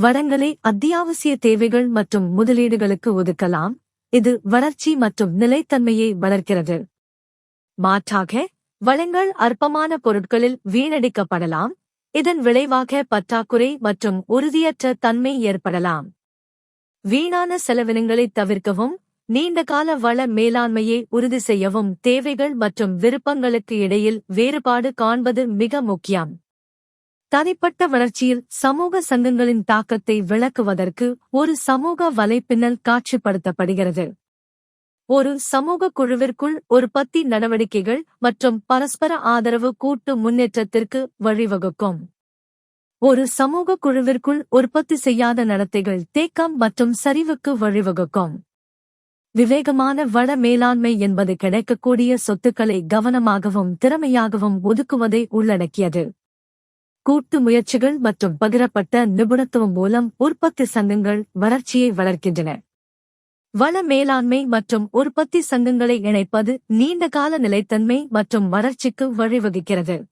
வளங்களை அத்தியாவசிய தேவைகள் மற்றும் முதலீடுகளுக்கு ஒதுக்கலாம், இது வளர்ச்சி மற்றும் நிலைத்தன்மையை வளர்க்கிறது. மாற்றாக, வளங்கள் அற்பமான பொருட்களில் வீணடிக்கப்படலாம், இதன் விளைவாக பற்றாக்குறை மற்றும் உறுதியற்ற தன்மை ஏற்படலாம். வீணான செலவினங்களைத் தவிர்க்கவும், நீண்டகால வள மேலாண்மையை உறுதி செய்யவும் தேவைகள் மற்றும் விருப்பங்களுக்கு இடையில் வேறுபாடு காண்பது மிக முக்கியம். தனிப்பட்ட வளர்ச்சியில் சமூக சங்கங்களின் தாக்கத்தை விளக்குவதற்கு ஒரு சமூக வலைப்பின்னல் காட்சிப்படுத்தப்படுகிறது. ஒரு சமூக குழுவிற்குள் உற்பத்தி நடவடிக்கைகள் மற்றும் பரஸ்பர ஆதரவு கூட்டு முன்னேற்றத்திற்கு வழிவகுக்கும். ஒரு சமூக குழுவிற்குள் உற்பத்தி செய்யாத நடத்தைகள் தேக்கம் மற்றும் சரிவுக்கு வழிவகுக்கும். விவேகமான வள மேலாண்மை என்பது கிடைக்கக்கூடிய சொத்துக்களை கவனமாகவும் திறமையாகவும் ஒதுக்குவதை உள்ளடக்கியது. கூட்டு முயற்சிகள் மற்றும் பகிரப்பட்ட நிபுணத்துவம் மூலம் உற்பத்தி சங்கங்கள் வளர்ச்சியை வளர்க்கின்றன. வள மேலாண்மை மற்றும் உற்பத்தி சங்கங்களை இணைப்பது நீண்டகால நிலைத்தன்மை மற்றும் வளர்ச்சிக்கு வழிவகுக்கிறது.